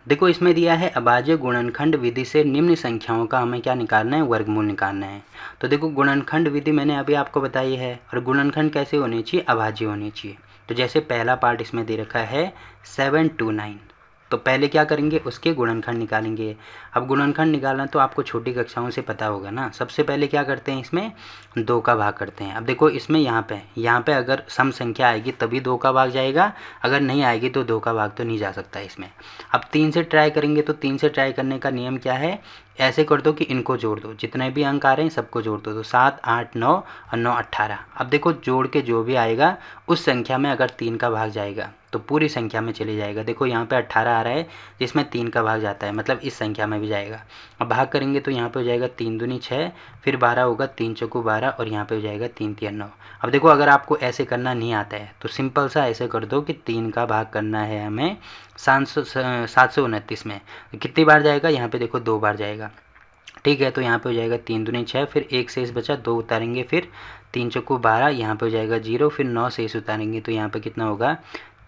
देखो इसमें दिया है अभाज्य गुणनखंड विधि से निम्न संख्याओं का हमें क्या निकालना है, वर्गमूल निकालना है। तो देखो गुणनखंड विधि मैंने अभी आपको बताई है, और गुणनखंड कैसे होनी चाहिए, अभाज्य होनी चाहिए। तो जैसे पहला पार्ट इसमें दे रखा है 729, तो पहले क्या करेंगे, उसके गुणनखंड निकालेंगे। अब गुणनखंड निकालना तो आपको छोटी कक्षाओं से पता होगा ना। सबसे पहले क्या करते हैं, इसमें 2 का भाग करते हैं। अब देखो इसमें यहाँ पे अगर सम संख्या आएगी तभी 2 का भाग जाएगा, अगर नहीं आएगी तो 2 का भाग तो नहीं जा सकता इसमें। अब 3 से ट्राई करेंगे, तो 3 से ट्राई करने का नियम क्या है, ऐसे कर दो कि इनको जोड़ दो, जितने भी अंक आ रहे हैं सबको जोड़ दो। तो 7 8 9 और 9 18। अब देखो जोड़ के जो भी आएगा उस संख्या में अगर 3 का भाग जाएगा तो पूरी संख्या में चले जाएगा। देखो यहाँ पे 18 आ रहा है जिसमें 3 का भाग जाता है, मतलब इस संख्या में भी जाएगा। अब भाग करेंगे तो यहाँ पे हो जाएगा 3 दूनी 6, फिर 12 होगा, 3 चौको 12, और यहाँ पे हो जाएगा 3 तिया 9। अब देखो अगर आपको ऐसे करना नहीं आता है तो सिंपल सा ऐसे कर दो कि 3 का भाग करना है हमें 729 में। कितनी बार जाएगा, यहाँ पे देखो 2 बार जाएगा। ठीक है, तो यहाँ पे हो जाएगा 3 दूनी 6, फिर 1 शेष बचा, 2 उतारेंगे, फिर 3 चौको 12, यहाँ पे हो जाएगा 0, फिर 9 शेष उतारेंगे तो यहाँ पे कितना होगा,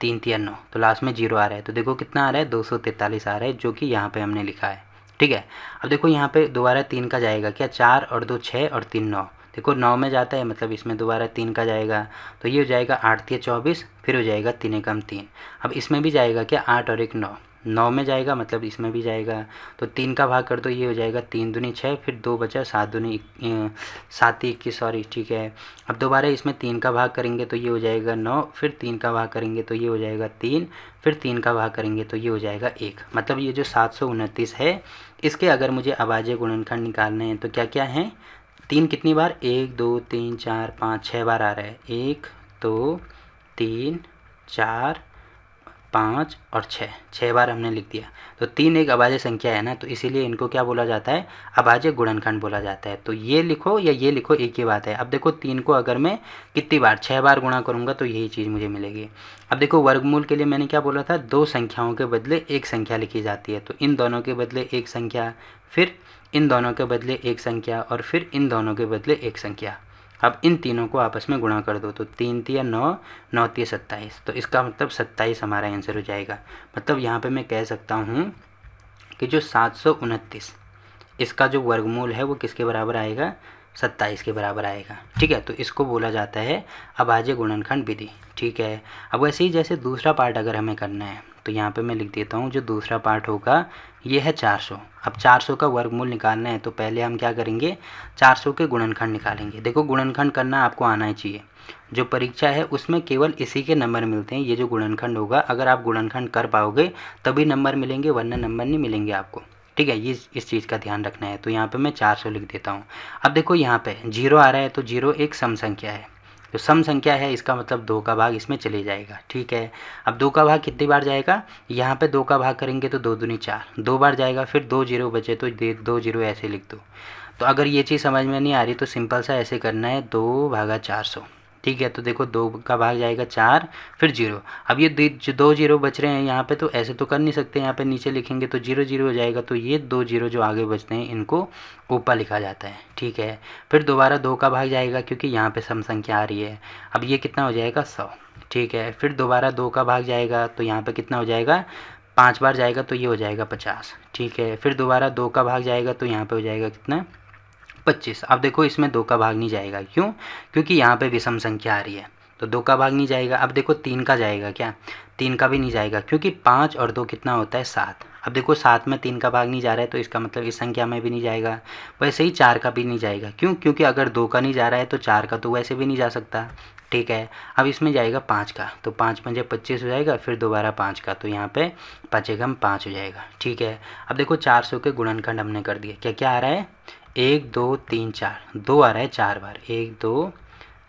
3 तिया 9, तो लास्ट में 0 आ रहा है। तो देखो कितना आ रहा है, 243 आ रहा है, जो कि यहाँ पे हमने लिखा है। ठीक है, अब देखो यहाँ पे दोबारा 3 का जाएगा क्या, 4 और 2 6 और 3 9। देखो 9 में जाता है, मतलब इसमें दोबारा 3 का जाएगा, तो ये हो जाएगा 8 तिया 24, फिर हो जाएगा 3 एकम 3। अब इसमें भी जाएगा क्या, 8 और 1 9, 9 में जाएगा, मतलब इसमें भी जाएगा। तो 3 का भाग कर दो, ये हो जाएगा 3 दूनी 6, फिर 2 बचा, 7 दूनी 7 21, सॉरी। ठीक है, अब दोबारा इसमें 3 का भाग करेंगे तो ये हो जाएगा 9, फिर 3 का भाग करेंगे तो ये हो जाएगा 3, फिर 3 का भाग करेंगे तो ये हो जाएगा 1। मतलब ये जो 729 है, इसके अगर मुझे अभाज्य गुणनखंड निकालने हैं तो क्या क्या हैं, 3 कितनी बार, 1 2 3 4 5 6 बार आ रहा है, 1 2 3 4 5 और 6 बार हमने लिख दिया। तो 3 एक अभाज्य संख्या है ना, तो इसीलिए इनको क्या बोला जाता है, अभाज्य गुणनखंड बोला जाता है। तो ये लिखो या ये लिखो, एक ही बात है। अब देखो 3 को अगर मैं कितनी बार, 6 बार गुणा करूँगा तो यही चीज़ मुझे मिलेगी। अब देखो वर्गमूल के लिए मैंने क्या बोला था, 2 संख्याओं के बदले एक संख्या लिखी जाती है। तो इन दोनों के बदले एक संख्या, फिर इन दोनों के बदले एक संख्या, और फिर इन दोनों के बदले एक संख्या। अब इन तीनों को आपस में गुणा कर दो, तो 3 तिया 9, 9 तिया 27, तो इसका मतलब 27 हमारा आंसर हो जाएगा। मतलब यहाँ पे मैं कह सकता हूँ कि जो 729, इसका जो वर्गमूल है वो किसके बराबर आएगा, 27 के बराबर आएगा। ठीक है, तो इसको बोला जाता है अभाज्य गुणनखंड विधि। ठीक है, अब वैसे ही जैसे दूसरा पार्ट अगर हमें करना है तो यहाँ पे मैं लिख देता हूँ, जो दूसरा पार्ट होगा ये है 400। अब 400 का वर्गमूल निकालना है तो पहले हम क्या करेंगे, 400 के गुणनखंड निकालेंगे। देखो गुणनखंड करना आपको आना ही चाहिए, जो परीक्षा है उसमें केवल इसी के नंबर मिलते हैं। ये जो गुणनखंड होगा, अगर आप गुणनखंड कर पाओगे तभी नंबर मिलेंगे, वरना नंबर नहीं मिलेंगे आपको। ठीक है, ये इस चीज़ का ध्यान रखना है। तो यहाँ पे मैं 400 लिख देता हूँ। अब देखो यहाँ पे 0 आ रहा है, तो 0 एक सम संख्या है। जो सम संख्या है इसका मतलब 2 का भाग इसमें चले जाएगा। ठीक है, अब 2 का भाग कितनी बार जाएगा, यहाँ पे 2 का भाग करेंगे तो 2 दूनी 4, 2 बार जाएगा, फिर 2 0 बचे तो 2 0 ऐसे लिख दो। तो अगर ये चीज़ समझ में नहीं आ रही तो सिंपल सा ऐसे करना है, 2 भागा 400। ठीक है, तो देखो 2 का भाग जाएगा 4, फिर 0। अब ये 2 0 बच रहे हैं यहाँ पे, तो ऐसे तो कर नहीं सकते, यहाँ पे नीचे लिखेंगे तो 0 0 हो जाएगा। तो ये 2 0 जो आगे बचते हैं इनको ऊपर लिखा जाता है। ठीक है, फिर दोबारा 2 का भाग जाएगा क्योंकि यहाँ पे सम संख्या आ रही है। अब ये कितना हो जाएगा, 100। ठीक है, फिर दोबारा 2 का भाग जाएगा तो यहाँ पे कितना हो जाएगा, 5 बार जाएगा तो ये हो जाएगा 50। ठीक है, फिर दोबारा 2 का भाग जाएगा तो यहाँ पे हो जाएगा कितना, 25। अब देखो इसमें 2 का भाग नहीं जाएगा, क्यों, क्योंकि यहाँ पे विषम संख्या आ रही है, तो 2 का भाग नहीं जाएगा। अब देखो 3 का जाएगा क्या, 3 का भी नहीं जाएगा, क्योंकि 5 और 2 कितना होता है, 7। अब देखो 7 में 3 का भाग नहीं जा रहा है, तो इसका मतलब इस संख्या में भी नहीं जाएगा। वैसे ही 4 का भी नहीं जाएगा, क्यों, क्योंकि अगर 2 का नहीं जा रहा है तो 4 का तो वैसे भी नहीं जा सकता। ठीक है, अब इसमें जाएगा 5 का, तो 5 पंजे 25 हो जाएगा, फिर दोबारा 5 का, तो यहाँ पे 5 एकम 5 हो जाएगा। ठीक है, अब देखो 400 के गुणनखंड हमने कर दिए, क्या क्या आ रहा है, 1 2 3 4, 2 आ रहा है 4 बार, 1 2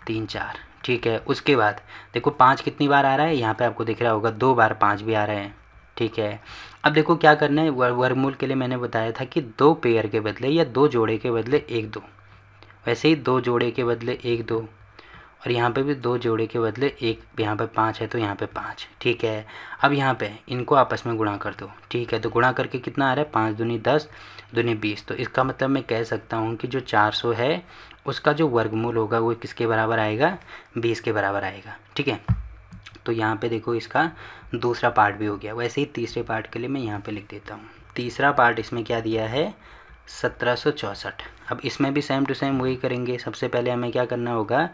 3 4। ठीक है, उसके बाद देखो 5 कितनी बार आ रहा है, यहाँ पे आपको दिख रहा होगा 2 बार 5 भी आ रहे हैं। ठीक है, अब देखो क्या करना है, वर्गमूल के लिए मैंने बताया था कि 2 पेयर के बदले या 2 जोड़े के बदले 1 2, वैसे ही 2 जोड़े के बदले 1 2, और यहाँ पे भी 2 जोड़े के बदले 1, यहाँ पे 5 है तो यहाँ पे 5। ठीक है, अब यहाँ पे इनको आपस में गुणा कर दो। ठीक है, तो गुणा करके कितना आ रहा है, 5 दूनी 10, दूनी 20। तो इसका मतलब मैं कह सकता हूँ कि जो 400 है उसका जो वर्गमूल होगा वो किसके बराबर आएगा, 20 के बराबर आएगा। ठीक है, तो यहाँ पे देखो इसका दूसरा पार्ट भी हो गया। वैसे ही तीसरे पार्ट के लिए मैं यहाँ पे लिख देता हूँ। तीसरा पार्ट इसमें क्या दिया है 1764। अब इसमें भी सेम टू सेम वही करेंगे। सबसे पहले हमें क्या करना होगा,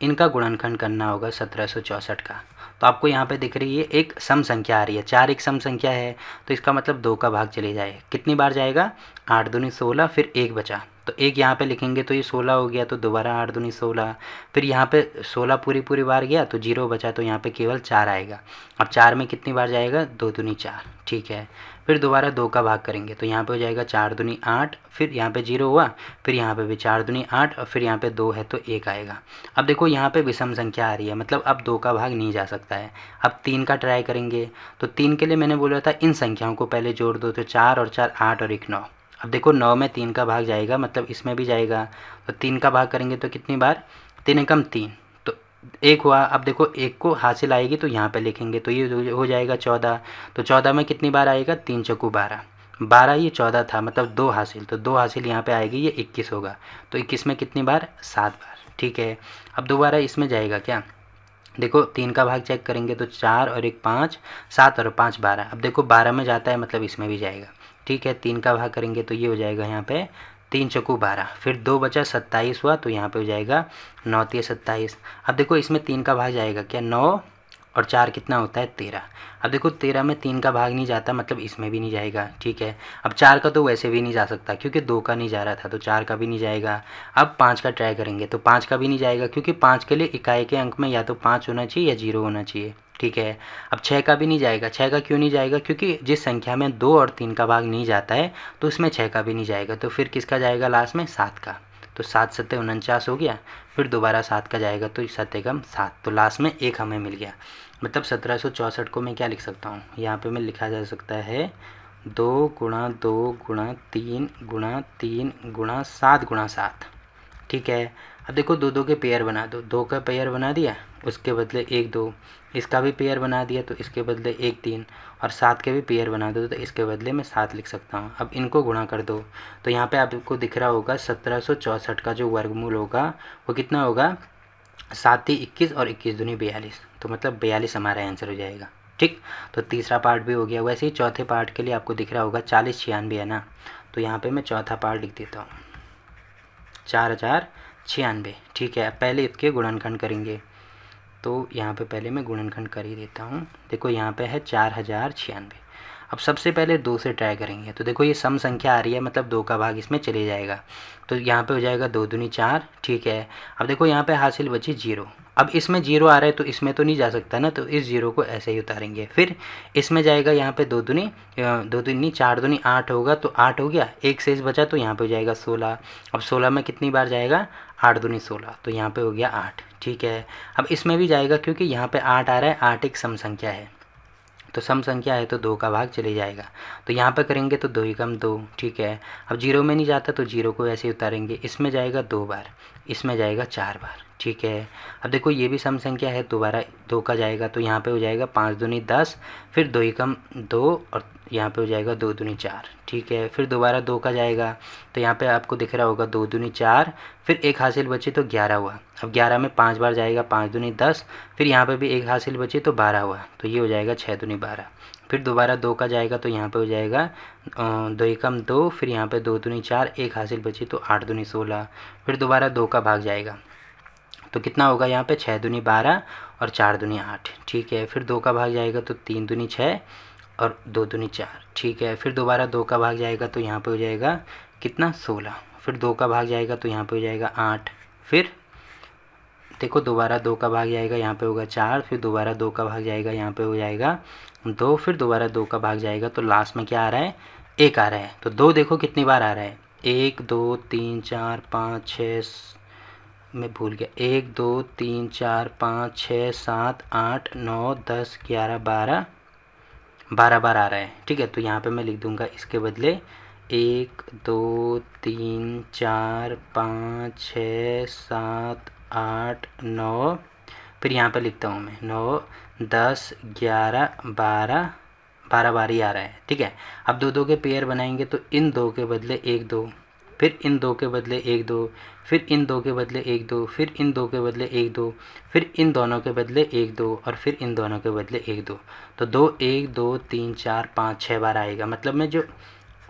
इनका गुणनखंड करना होगा 1764 का। तो आपको यहाँ पे दिख रही है एक सम संख्या आ रही है, 4 एक सम संख्या है, तो इसका मतलब 2 का भाग चले जाए। कितनी बार जाएगा, 8 दूनी 16, फिर 1 बचा, तो 1 यहाँ पे लिखेंगे तो ये 16 हो गया, तो दोबारा 8 दूनी 16, फिर यहाँ पे 16 पूरी बार गया तो 0 बचा, तो यहाँ पे केवल 4 आएगा। अब 4 में कितनी बार जाएगा, 2 दूनी 4, ठीक है। फिर दोबारा 2 का भाग करेंगे तो यहाँ पे हो जाएगा 4 दूनी 8, फिर यहाँ पे 0 हुआ, फिर यहाँ पे भी 4 दूनी 8, और फिर यहाँ पे 2 है तो 1 आएगा। अब देखो यहाँ पे विषम संख्या आ रही है, मतलब अब 2 का भाग नहीं जा सकता है। अब 3 का ट्राई करेंगे, तो 3 के लिए मैंने बोला था इन संख्याओं को पहले जोड़ दो, तो 4 और 4 8 और 1 9। अब देखो 9 में 3 का भाग जाएगा, मतलब इसमें भी जाएगा, तो 3 का भाग करेंगे तो कितनी बार, 3 एकम 3, तो 1 हुआ। अब देखो 1 को हासिल आएगी तो यहाँ पे लिखेंगे, तो ये हो जाएगा 14, तो 14 में कितनी बार आएगा, 3 चौकू 12, 12 ये 14 था, मतलब 2 हासिल, तो 2 हासिल यहाँ पे आएगी, ये 21 होगा, तो 21 में कितनी बार, 7 बार, ठीक है। अब दोबारा इसमें जाएगा क्या, देखो 3 का भाग चेक करेंगे तो 4 और 1 5, 7 और 5 12। अब देखो 12 में जाता है, मतलब इसमें भी जाएगा, ठीक है। 3 का भाग करेंगे तो ये हो जाएगा यहाँ पे 3 चौकू 12, फिर 2 बचा 27 हुआ, तो यहाँ पे हो जाएगा 9 तिया 27। अब देखो इसमें 3 का भाग जाएगा क्या, 9 और 4 कितना होता है 13। अब देखो 13 में 3 का भाग नहीं जाता, मतलब इसमें भी नहीं जाएगा, ठीक है। अब 4 का तो वैसे भी नहीं जा सकता क्योंकि 2 का नहीं जा रहा था, तो 4 का भी नहीं जाएगा। अब 5 का ट्राई करेंगे तो 5 का भी नहीं जाएगा, क्योंकि 5 के लिए इकाई के अंक में या तो 5 होना चाहिए या 0 होना चाहिए, ठीक है। अब 6 का भी नहीं जाएगा। 6 का क्यों नहीं जाएगा, क्योंकि जिस संख्या में 2 और 3 का भाग नहीं जाता है तो उसमें 6 का भी नहीं जाएगा। तो फिर किसका जाएगा लास्ट में, 7 का, तो 7 सत्ते 49 हो गया, फिर दोबारा 7 का जाएगा तो 7 एकम 7, तो लास्ट में 1 हमें मिल गया। मतलब 1764 को मैं क्या लिख सकता हूँ, यहाँ पे मैं लिखा जा सकता है 2 गुणा 2 गुणा 3 गुणा 3 गुणा 7 गुणा 7, ठीक है। अब देखो 2 2 के पेयर बना दो, 2 का पेयर बना दिया, उसके बदले 1 2, इसका भी पेयर बना दिया तो इसके बदले 1 3, और 7 के भी पेयर बना दो तो इसके बदले मैं 7 लिख सकता हूँ। अब इनको गुणा कर दो, तो यहाँ पे आपको दिख रहा होगा 1764 का जो वर्गमूल होगा वो कितना होगा, 7 × 21 और 21 दूनी 42, तो मतलब 42 हमारा आंसर हो जाएगा, ठीक। तो तीसरा पार्ट भी हो गया। वैसे ही चौथे पार्ट के लिए आपको दिख रहा होगा 40 96 है ना, तो यहाँ पे मैं चौथा पार्ट लिख देता हूँ 4096, ठीक है। पहले इसके गुणनखंड करेंगे, तो यहाँ पे पहले मैं गुणनखंड कर ही देता हूँ। देखो यहाँ पे है 4096। अब सबसे पहले 2 से ट्राई करेंगे, तो देखो ये सम संख्या आ रही है, मतलब 2 का भाग इसमें चले जाएगा, तो यहाँ पे हो जाएगा 2 दूनी 4, ठीक है। अब देखो यहाँ पे हासिल बची 0। अब इसमें 0 आ रहा है तो इसमें तो नहीं जा सकता ना, तो इस 0 को ऐसे ही उतारेंगे। फिर इसमें जाएगा यहाँ पे 2 दूनी 4 दूनी 8 होगा, तो 8 हो गया, 1 शेष बचा, तो यहाँ पे हो जाएगा 16। अब 16 में कितनी बार जाएगा, 8 दूनी 16, तो यहाँ पे हो गया 8, ठीक है। अब इसमें भी जाएगा क्योंकि यहाँ पे 8 आ रहा है, 8 एक सम संख्या है, तो सम संख्या है तो 2 का भाग चले जाएगा, तो यहाँ पे करेंगे तो 2 एकम 2, ठीक है। अब 0 में नहीं जाता तो 0 को ऐसे उतारेंगे, इसमें जाएगा 2 बार, इसमें जाएगा 4 बार, ठीक है। अब देखो ये भी सम संख्या है, दोबारा 2 का जाएगा, तो यहाँ पे हो जाएगा 5 दूनी 10, फिर 2 एकम 2, और यहाँ पे हो जाएगा 2 दूनी 4, ठीक है। फिर दोबारा 2 का जाएगा, तो यहाँ पे आपको दिख रहा होगा 2 दूनी 4, फिर 1 हासिल बची तो 11 हुआ। अब 11 में 5 बार जाएगा, 5 दूनी 10, फिर यहाँ पे भी 1 हासिल बची तो 12 हुआ, तो ये हो जाएगा 6 दूनी 12। फिर दोबारा 2 का जाएगा, तो यहाँ पे हो जाएगा 2 एकम 2, फिर यहाँ पे 2 दूनी 4, 1 हासिल बची तो 8 दूनी 16। फिर दोबारा 2 का भाग जाएगा, तो कितना होगा यहाँ पे 6 दूनी 12 और 4 दूनी 8, ठीक है। फिर 2 का भाग जाएगा तो 3 दूनी 6 और 2 दूनी 4, ठीक है। फिर दोबारा 2 का भाग जाएगा तो यहाँ पे हो जाएगा कितना 16। फिर 2 का भाग जाएगा तो यहाँ पे हो जाएगा 8। फिर देखो दोबारा 2 का भाग जाएगा, यहाँ पे होगा 4। फिर दोबारा 2 का भाग जाएगा, यहाँ पे हो जाएगा 2। फिर दोबारा 2 का भाग जाएगा तो लास्ट में क्या आ रहा है, 1 आ रहा है। तो 2 देखो कितनी बार आ रहा है, 1 2 3 4 5 6, मैं भूल गया, 1 2 3 4 5 6 7 8 9 10 11 12 बार आ रहा है, ठीक है। तो यहाँ पे मैं लिख दूंगा इसके बदले 1 2 3 4 5 6 7 8 9, फिर यहाँ पे लिखता हूँ मैं 9 10 11 12 बार ही आ रहा है, ठीक है। अब 2 2 के पेयर बनाएंगे तो इन 2 के बदले 1 2, फिर इन 2 के बदले 1 2, फिर इन 2 के बदले 1 2, फिर इन 2 के बदले 1 2, फिर इन दोनों के बदले 1 2 और फिर इन दोनों के बदले 1 2। तो 2 1 2 3 4 5 6 बार आएगा। मतलब मैं जो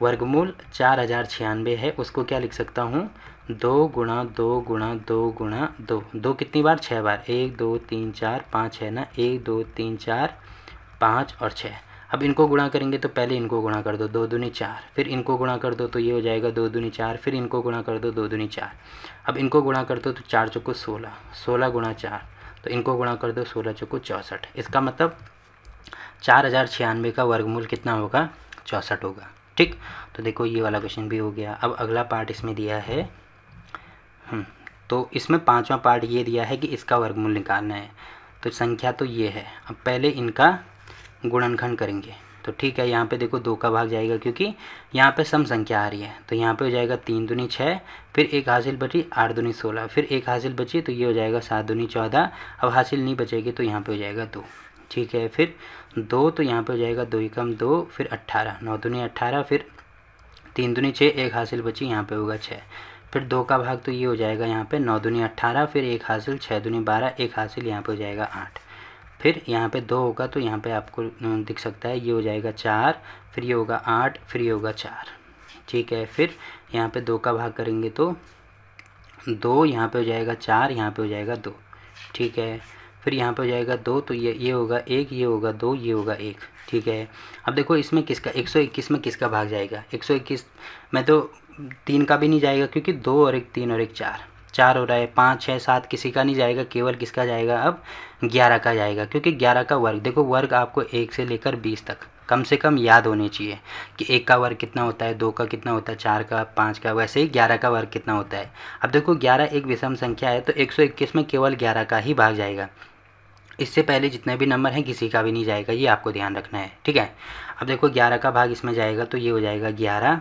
वर्गमूल 4096 है उसको क्या लिख सकता हूँ, 2 गुणा 2 गुणा 2 गुणा 2। 2 कितनी बार, 6 बार, 1 2 3 4 5 है ना, 1 2 3 4 5 और 6। अब इनको गुणा करेंगे तो पहले इनको गुणा कर दो, 2 दूनी 4, फिर इनको गुणा कर दो तो ये हो जाएगा 2 दूनी 4, फिर इनको गुणा कर दो 2 दूनी 4। अब इनको गुणा कर दो तो 4 चौको 16, 16 गुणा 4, तो इनको गुणा कर दो 16 चौको 64। इसका मतलब 4096 का वर्गमूल कितना होगा, 64 होगा। ठीक, तो देखो ये वाला क्वेश्चन भी हो गया। अब अगला पार्ट इसमें दिया है, तो इसमें 5वां पार्ट ये दिया है कि इसका वर्गमूल निकालना है। तो संख्या तो ये है, अब पहले इनका गुणनखंड करेंगे। तो ठीक है, यहाँ पे देखो 2 का भाग जाएगा क्योंकि यहाँ पे सम संख्या आ रही है, तो यहाँ पे हो जाएगा 3 दूनी 6, फिर एक हासिल बची 8 दूनी 16, फिर एक हासिल बची तो ये हो जाएगा 7 दूनी 14। अब हासिल नहीं बचेगी तो यहाँ पे हो जाएगा 2। ठीक है, फिर 2 तो यहाँ पे हो जाएगा 2 एकम 2, फिर 18, 9 दूनी 18, फिर 3 दूनी 6, एक हासिल बची यहाँ पे होगा 6, फिर 2 का भाग तो ये हो जाएगा यहाँ पे 9 दूनी 18, फिर एक हासिल 6 दूनी 12, एक हासिल यहाँ पे हो जाएगा 8, फिर यहाँ पे 2 होगा तो यहाँ पे आपको दिख सकता है ये हो जाएगा 4, फिर ये होगा 8, फिर ये होगा 4। ठीक है, फिर यहाँ पे 2 का भाग करेंगे तो 2 यहाँ पे हो जाएगा 4, यहाँ पे हो जाएगा 2। ठीक है, फिर यहाँ पे हो जाएगा 2 तो ये होगा 1, ये होगा 2, ये होगा 1। ठीक है, अब देखो इसमें किसका 121 में किसका भाग जाएगा, 121 में तो 3 का भी नहीं जाएगा क्योंकि 2 और 1 3 और 1 4, 4 हो रहा है, 5 6 7 किसी का नहीं जाएगा, केवल किसका जाएगा अब 11 का जाएगा। क्योंकि 11 का वर्ग, देखो वर्ग आपको 1 से लेकर 20 तक कम से कम याद होने चाहिए कि 1 का वर्ग कितना होता है, 2 का कितना होता है, 4 का, 5 का, वैसे ही 11 का वर्ग कितना होता है। अब देखो 11 एक विषम संख्या है तो 121 में केवल 11 का ही भाग जाएगा, इससे पहले जितने भी नंबर हैं किसी का भी नहीं जाएगा, ये आपको ध्यान रखना है। ठीक है, अब देखो 11 का भाग इसमें जाएगा तो ये हो जाएगा 11,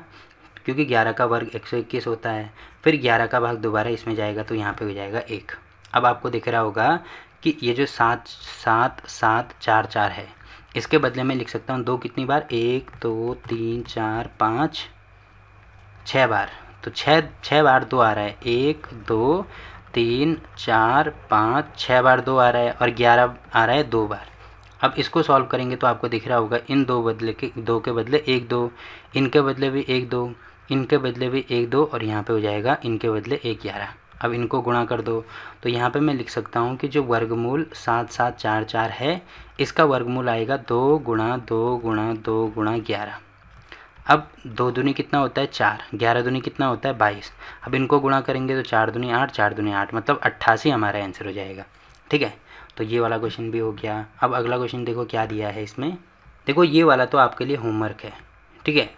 क्योंकि 11 का वर्ग 121 होता है। फिर 11 का भाग दोबारा इसमें जाएगा तो यहाँ पे हो जाएगा 1। अब आपको दिख रहा होगा कि ये जो 7 7 7 4 4 है, इसके बदले में लिख सकता हूँ 2 कितनी बार, 1 2 3 4 5 6 बार, तो 6 बार 2 आ रहा है, 1 2 3 4 5 6 बार 2 आ रहा है और 11 आ रहा है 2 बार। अब इसको सॉल्व करेंगे तो आपको दिख रहा होगा इन 2 के बदले 1 2, इनके बदले भी 1 2, इनके बदले भी 1 2 और यहाँ पे हो जाएगा इनके बदले 1 11। अब इनको गुणा कर दो तो यहाँ पे मैं लिख सकता हूँ कि जो वर्गमूल 7 7 4 4 है, इसका वर्गमूल आएगा 2 गुणा 2 गुणा 2 गुणा 11। अब 2 दूनी कितना होता है 4, 11 दूनी कितना होता है 22। अब इनको गुणा करेंगे तो 4 दूनी 8, 4 दूनी 8, मतलब 88 हमारा आंसर हो जाएगा। ठीक है, तो ये वाला क्वेश्चन भी हो गया। अब अगला क्वेश्चन देखो क्या दिया है इसमें, देखो ये वाला तो आपके लिए होमवर्क है। ठीक है,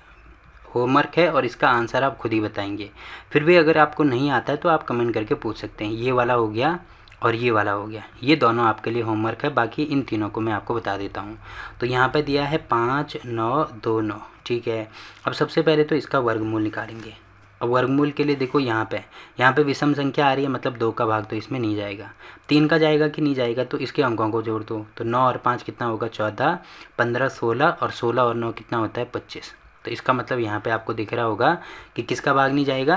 होमवर्क है और इसका आंसर आप खुद ही बताएंगे। फिर भी अगर आपको नहीं आता है तो आप कमेंट करके पूछ सकते हैं। ये वाला हो गया और ये वाला हो गया, ये दोनों आपके लिए होमवर्क है, बाकी इन तीनों को मैं आपको बता देता हूँ। तो यहाँ पे दिया है 5 9 2 9। ठीक है, अब सबसे पहले तो इसका वर्गमूल निकालेंगे। अब वर्गमूल के लिए देखो यहाँ पे विषम संख्या आ रही है, मतलब 2 का भाग तो इसमें नहीं जाएगा। 3 का जाएगा कि नहीं जाएगा, तो इसके अंकों को जोड़ दो, तो 9 और 5 कितना होगा 14, 15 16 और 16 और 9 कितना होता है 25। तो इसका मतलब यहाँ पे आपको दिख रहा होगा कि किसका भाग नहीं जाएगा,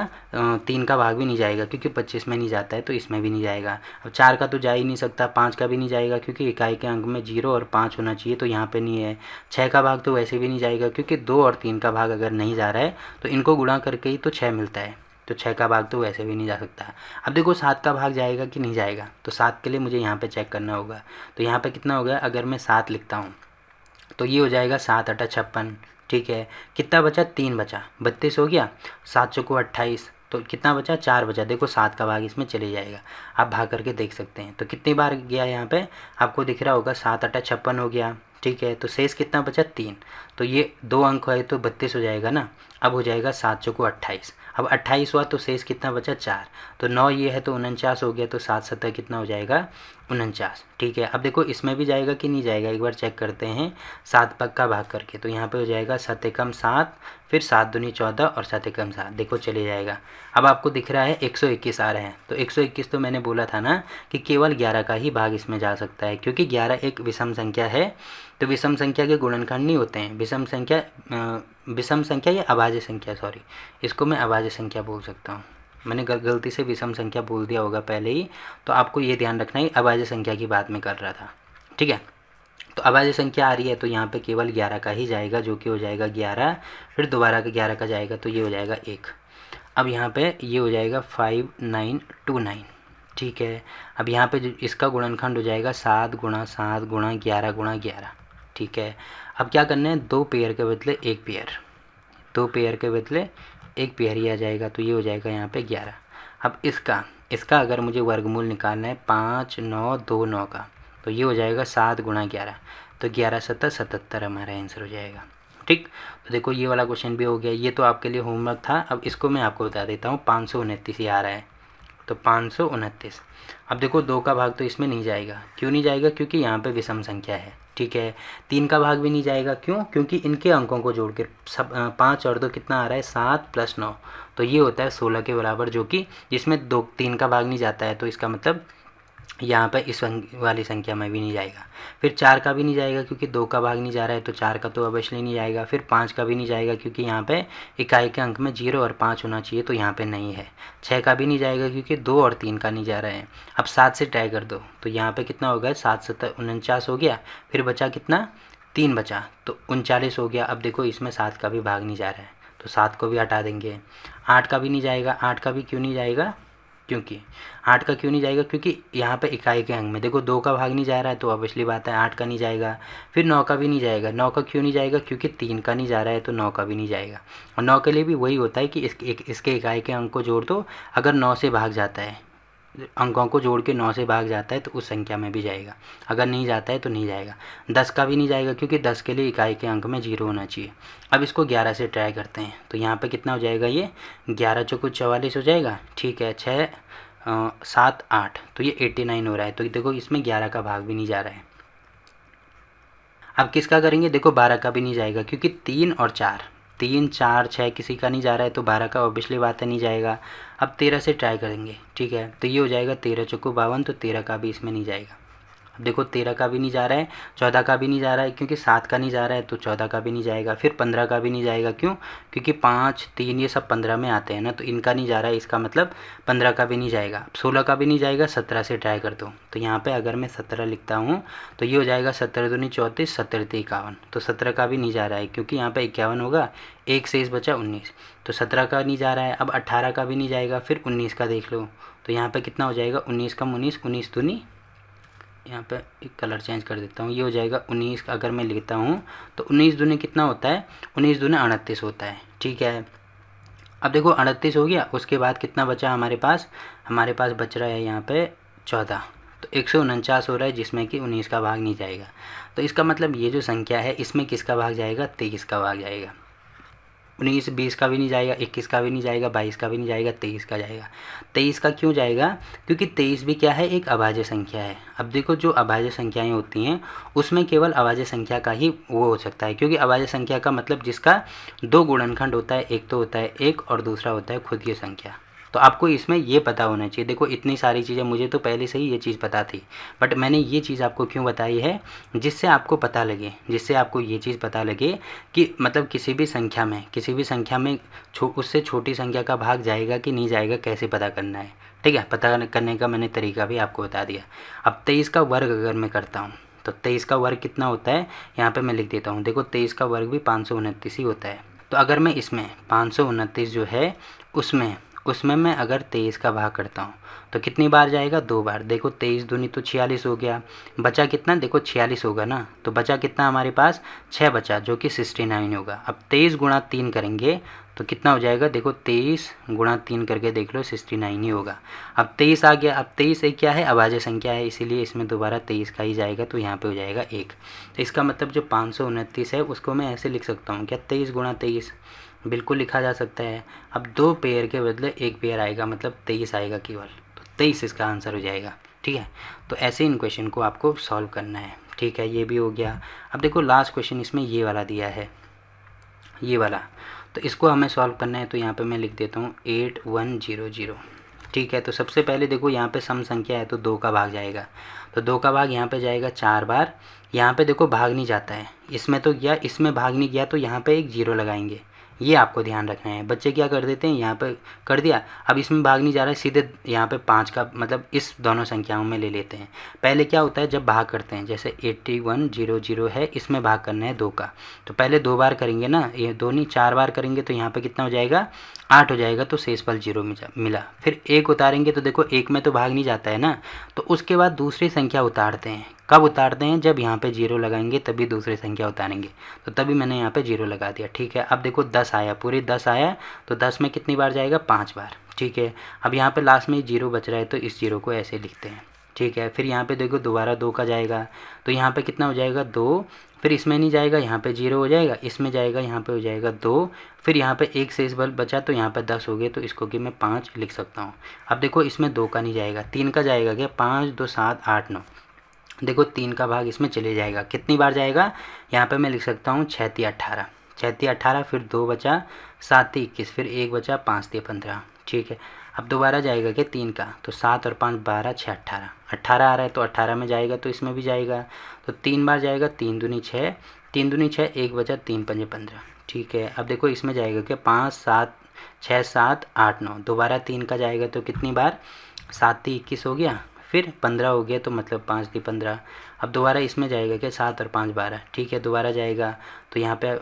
3 का भाग भी नहीं जाएगा क्योंकि 25 में नहीं जाता है, तो इसमें भी नहीं जाएगा। अब 4 का तो जा ही नहीं सकता, 5 का भी नहीं जाएगा क्योंकि इकाई के अंक में 0 और 5 होना चाहिए, तो यहाँ पे नहीं है। 6 का भाग तो वैसे भी नहीं जाएगा क्योंकि 2 और 3 का भाग अगर नहीं जा रहा है तो इनको गुणा करके ही तो 6 मिलता है, तो 6 का भाग तो वैसे भी नहीं जा सकता। अब देखो 7 का भाग जाएगा कि नहीं जाएगा, तो 7 के लिए मुझे यहाँ पे चेक करना होगा। तो यहाँ पे कितना हो गया, अगर मैं 7 लिखता हूँ तो ये हो जाएगा 7 8 56। ठीक है, कितना बचा, 3 बचा, 32 हो गया, 7 चौको 28, तो कितना बचा 4 बचा। देखो 7 का भाग इसमें चले जाएगा, आप भाग करके देख सकते हैं। तो कितनी बार गया यहाँ पे आपको दिख रहा होगा, 7 8 56 हो गया। ठीक है, तो शेष कितना बचा 3, तो ये 2 अंक है तो 32 हो जाएगा ना। अब हो जाएगा 7 चौको 28, अब 28 हुआ तो शेष कितना बचा 4, तो 9 ये है तो 49 हो गया, तो 7 7 कितना हो जाएगा 49। ठीक है, अब देखो इसमें भी जाएगा कि नहीं जाएगा, एक बार चेक करते हैं 7 पग का भाग करके। तो यहाँ पे हो जाएगा 7 एकम 7, फिर 7 दूनी 14 और 7 एकम 7, देखो चले जाएगा। अब आपको दिख रहा है 121 आ रहे हैं, तो 121 तो मैंने बोला था ना कि केवल 11 का ही भाग इसमें जा सकता है, क्योंकि 11 एक विषम संख्या है। तो विषम संख्या के गुणनखंड नहीं होते हैं, विषम संख्या या अभाज्य संख्या, सॉरी इसको मैं अभाज्य संख्या बोल सकता हूँ, मैंने गलती से विषम संख्या बोल दिया होगा पहले ही, तो आपको ये ध्यान रखना है अभाज्य संख्या की बात मैं कर रहा था। ठीक है, तो अभाज्य संख्या आ रही है तो यहाँ पे केवल 11 का ही जाएगा, जो कि हो जाएगा 11, फिर दोबारा के 11 का जाएगा तो ये हो जाएगा 1। अब यहाँ पे ये हो जाएगा 5929। ठीक है, अब यहाँ पे इसका गुणनखंड हो जाएगा 7 गुणा 7 गुणा 11 गुणा 11। ठीक है, अब क्या करना है, 2 पेयर के बदले 1 पेयर, 2 पेयर के बदले 1 पेयर ही आ जाएगा, तो ये हो जाएगा यहाँ पे 11। अब इसका अगर मुझे वर्गमूल निकालना है 5 9 2 9 का, तो ये हो जाएगा 7 गुणा 11, तो 11 7 77 हमारा आंसर हो जाएगा। ठीक, तो देखो ये वाला क्वेश्चन भी हो गया, ये तो आपके लिए होमवर्क था। अब इसको मैं आपको बता देता हूँ, 529 ही आ रहा है, तो 529। अब देखो 2 का भाग तो इसमें नहीं जाएगा, क्यों नहीं जाएगा, क्योंकि यहाँ पे विषम संख्या है। ठीक है, 3 का भाग भी नहीं जाएगा, क्यों, क्योंकि इनके अंकों को जोड़ के सब 5 और 2 कितना आ रहा है, 7 + 9, तो ये होता है 16 के बराबर, जो कि जिसमें 3 का भाग नहीं जाता है, तो इसका मतलब यहाँ पर इस वाली संख्या में भी नहीं जाएगा। फिर 4 का भी नहीं जाएगा, क्योंकि 2 का भाग नहीं जा रहा है, तो 4 का तो अवश्य नहीं जाएगा। फिर 5 का भी नहीं जाएगा, क्योंकि यहाँ पे इकाई के अंक में 0 और 5 होना चाहिए, तो यहाँ पे नहीं है। 6 का भी नहीं जाएगा, क्योंकि 2 और 3 का नहीं जा रहा है। अब 7 से ट्राई कर दो, तो यहाँ पे कितना हो गया, 7 7 49 हो गया, फिर बचा कितना, 3 बचा, तो 39 हो गया। अब देखो इसमें 7 का भी भाग नहीं जा रहा है, तो 7 को भी हटा देंगे। 8 का भी नहीं जाएगा, 8 का भी क्यों नहीं जाएगा, क्योंकि 8 का क्यों नहीं जाएगा, क्योंकि यहाँ पे इकाई के अंक में देखो 2 का भाग नहीं जा रहा है, तो ऑब्वियसली बात है 8 का नहीं जाएगा। फिर 9 का भी नहीं जाएगा, 9 का क्यों नहीं जाएगा, क्योंकि 3 का नहीं जा रहा है, तो 9 का भी नहीं जाएगा। और 9 के लिए भी वही होता है कि इसके इकाई के अंक को जोड़ दो, अगर 9 से भाग जाता है, अंकों को जोड़ के 9 से भाग जाता है, तो उस संख्या में भी जाएगा, अगर नहीं जाता है तो नहीं जाएगा। 10 का भी नहीं जाएगा, क्योंकि 10 के लिए इकाई के अंक में 0 होना चाहिए। अब इसको 11 से ट्राई करते हैं, तो यहाँ पे कितना हो जाएगा, ये 11 चौको 44 हो जाएगा। ठीक है, 6 7 8, तो ये 89 हो रहा है, तो देखो इसमें 11 का भाग भी नहीं जा रहा है। अब किसका करेंगे, देखो 12 का भी नहीं जाएगा, क्योंकि 3 और 4, 3 4 6 किसी का नहीं जा रहा है, तो 12 का ऑब्वियसली बात है नहीं जाएगा। अब 13 से ट्राई करेंगे। ठीक है, तो ये हो जाएगा 13 चौको 52, तो 13 का भी इसमें नहीं जाएगा। अब देखो 13 का भी नहीं जा रहा है, 14 का भी नहीं जा रहा है, क्योंकि 7 का नहीं जा रहा है, तो 14 का भी नहीं जाएगा। फिर 15 का भी नहीं जाएगा, क्यों, क्योंकि 5 3 ये सब 15 में आते हैं ना, तो इनका नहीं जा रहा है, इसका मतलब 15 का भी नहीं जाएगा। 16 का भी नहीं जाएगा, 17 से ट्राई कर दो, तो यहाँ पे अगर मैं 17 लिखता हूँ, तो ये हो जाएगा 17 दूनी 34, 17 ते 51, तो 17 का भी नहीं जा रहा है, क्योंकि यहाँ पे 51 होगा, 1 शेष बचा 19, तो 17 का नहीं जा रहा है। अब 18 का भी नहीं जाएगा, फिर 19 का देख लो, तो यहाँ पे कितना हो जाएगा, 19 कम 19, 19 दूनी, यहाँ पे एक कलर चेंज कर देता हूँ, ये हो जाएगा 19, अगर मैं लिखता हूँ तो 19 दूनी कितना होता है, 19 दूनी 38 होता है। ठीक है, अब देखो 38 हो गया, उसके बाद कितना बचा हमारे पास बच रहा है यहाँ पे 14, तो 149 हो रहा है, जिसमें कि 19 का भाग नहीं जाएगा। तो इसका मतलब ये जो संख्या है, इसमें किसका भाग जाएगा, 23 का भाग जाएगा। 19 20 का भी नहीं जाएगा, 21 का भी नहीं जाएगा, 22 का भी नहीं जाएगा, 23 का जाएगा। 23 का क्यों जाएगा, क्योंकि 23 भी क्या है, एक अभाज्य संख्या है। अब देखो जो अभाज्य संख्याएं होती हैं, उसमें केवल अभाज्य संख्या का ही वो हो सकता है, क्योंकि अभाज्य संख्या का मतलब जिसका 2 गुणनखंड होता है, एक तो होता है 1 और दूसरा होता है खुद की संख्या। तो आपको इसमें ये पता होना चाहिए। देखो इतनी सारी चीज़ें मुझे तो पहले से ही ये चीज़ पता थी, बट मैंने ये चीज़ आपको क्यों बताई है, जिससे आपको पता लगे, जिससे आपको ये चीज़ पता लगे कि मतलब किसी भी संख्या में उससे छोटी संख्या का भाग जाएगा कि नहीं जाएगा, कैसे पता करना है। ठीक है, पता करने का मैंने तरीका भी आपको बता दिया। अब 23 का वर्ग अगर मैं करता हूँ, तो 23 का वर्ग कितना होता है, यहाँ पे मैं लिख देता हूँ। देखो 23 का वर्ग भी 529 ही होता है। तो अगर मैं इसमें 529 जो है, उसमें मैं अगर 23 का भाग करता हूँ, तो कितनी बार जाएगा, 2 बार। देखो 23 दूनी तो 46 हो गया, बचा कितना, देखो 46 होगा ना, तो बचा कितना हमारे पास, 6 बचा, जो कि 69 होगा। अब 23 गुणा 3 करेंगे तो कितना हो जाएगा, देखो 23 गुणा 3 करके देख लो, 69 ही होगा। अब 23 आ गया। अब 23 एक क्या है, अभाज्य संख्या है, इसीलिए इसमें दोबारा 23 का ही जाएगा, तो यहाँ पे हो जाएगा 1। तो इसका मतलब जो 529 है, उसको मैं ऐसे लिख सकता हूँ क्या, 23 गुणा 23 बिल्कुल लिखा जा सकता है। अब 2 पेयर के बदले 1 पेयर आएगा, मतलब 23 आएगा केवल, तो 23 इसका आंसर हो जाएगा। ठीक है। तो ऐसे इन क्वेश्चन को आपको सॉल्व करना है, ठीक है। ये भी हो गया। अब देखो लास्ट क्वेश्चन इसमें ये वाला दिया है, ये वाला, तो इसको हमें सॉल्व करना है। तो यहाँ पे मैं लिख देता हूँ 8100, ठीक है। तो सबसे पहले देखो यहाँ पे सम संख्या है तो 2 का भाग जाएगा, तो 2 का भाग यहाँ पे जाएगा 4 बार। यहाँ पे देखो भाग नहीं जाता है, इसमें तो गया, इसमें भाग नहीं गया, तो यहाँ पे एक 0 लगाएंगे, ये आपको ध्यान रखना है। बच्चे क्या कर देते हैं, यहाँ पे कर दिया, अब इसमें भाग नहीं जा रहा है, सीधे यहाँ पे 5 का मतलब इस दोनों संख्याओं में ले लेते हैं। पहले क्या होता है जब भाग करते हैं, जैसे 8100 है, इसमें भाग करना है 2 का, तो पहले 2 बार करेंगे ना, ये 2 नहीं 4 बार करेंगे, तो यहाँ पे कितना हो जाएगा 8 हो जाएगा, तो शेषफल 0 मिला। फिर 1 उतारेंगे, तो देखो 1 में तो भाग नहीं जाता है ना, तो उसके बाद दूसरी संख्या उतारते हैं। कब उतारते हैं, जब यहाँ पे 0 लगाएंगे तभी दूसरी संख्या उतारेंगे, तो तभी मैंने यहाँ पे 0 लगा दिया, ठीक है। अब देखो 10 आया, पूरे 10 आया, तो 10 में कितनी बार जाएगा 5 बार, ठीक है। अब यहाँ पे लास्ट में 0 बच रहा है, तो इस 0 को ऐसे लिखते हैं, ठीक है। फिर यहाँ पे देखो दोबारा 2 का जाएगा, तो यहाँ पे कितना हो जाएगा 2, फिर इसमें नहीं जाएगा, यहाँ पे 0 हो जाएगा, इसमें जाएगा, यहाँ पे हो जाएगा 2, फिर यहाँ पे एक शेष बल बचा, तो यहाँ पे 10 हो गए, तो इसको कि मैं 5 लिख सकता हूँ। अब देखो इसमें 2 का नहीं जाएगा, 3 का जाएगा, क्या 5 2 7 8 9, देखो 3 का भाग इसमें चले जाएगा, कितनी बार जाएगा, यहाँ पे मैं लिख सकता हूँ 6 3 18, 6 3 18, फिर 2 बचा, 7 3 21, फिर 1 बचा, 5 3 15, ठीक है। अब दोबारा जाएगा क्या 3 का, तो 7 और 5 12 6 18, 18 आ रहा है, तो 18 में जाएगा, तो इसमें भी जाएगा, तो 3 बार जाएगा, 3 दूनी 6, 3 दूनी 6, 1 बचा, 3 पंजे 15, ठीक है। अब देखो इसमें जाएगा क्या 5 7 6 7 8 9, दोबारा 3 का जाएगा, तो कितनी बार 7 3 21 हो गया, फिर 15 हो गया, तो मतलब 5 3 15। अब दोबारा इसमें जाएगा क्या 7 और 5 12, ठीक है। दोबारा जाएगा, तो यहाँ पे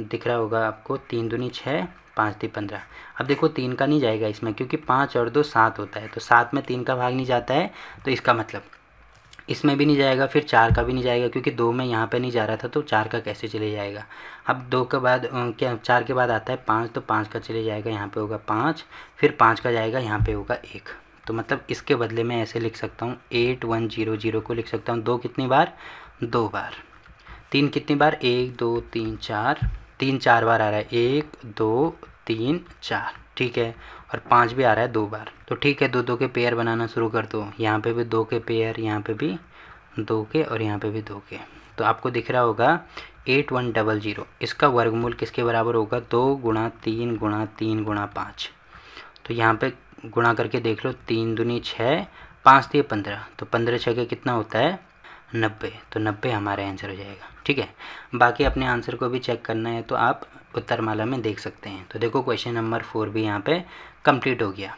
दिख रहा होगा आपको 3 दूनी 6 5 3 15। अब देखो 3 का नहीं जाएगा इसमें, क्योंकि 5 और 2 7 होता है, तो 7 में 3 का भाग नहीं जाता है, तो इसका मतलब इसमें भी नहीं जाएगा, फिर 4 का भी नहीं जाएगा, क्योंकि 2 में यहाँ पे नहीं जा रहा था, तो 4 का कैसे चले जाएगा। अब 2 के बाद क्या 4 के बाद आता है 5, तो 5 का चले जाएगा, यहाँ पे होगा 5, फिर 5 का जाएगा, यहाँ पे होगा 1, तो मतलब इसके बदले में ऐसे लिख सकता हूँ 8100 को लिख सकता हूँ 2 कितनी बार 2 बार, 3 कितनी बार 1 2 3 4, 3 4 बार आ रहा है 1 2 3 4, ठीक है। और 5 भी आ रहा है 2 बार, तो ठीक है 2 2 के पेयर बनाना शुरू कर दो। यहाँ पे भी 2 के पेयर, यहाँ पे भी 2 के, और यहाँ पे भी 2 के, तो आपको दिख रहा होगा 8100, इसका वर्गमूल किसके बराबर होगा 2 गुणा 3 गुणा 3 गुणा 5। तो यहाँ पे गुणा करके देख लो, 3 दूनी 6 5 3 15, तो 15 6 कितना होता है 90, तो 90 हमारा आंसर हो जाएगा, ठीक है। बाकी अपने आंसर को भी चेक करना है तो आप उत्तरमाला में देख सकते हैं। तो देखो क्वेश्चन नंबर 4 भी यहाँ पे कंप्लीट हो गया।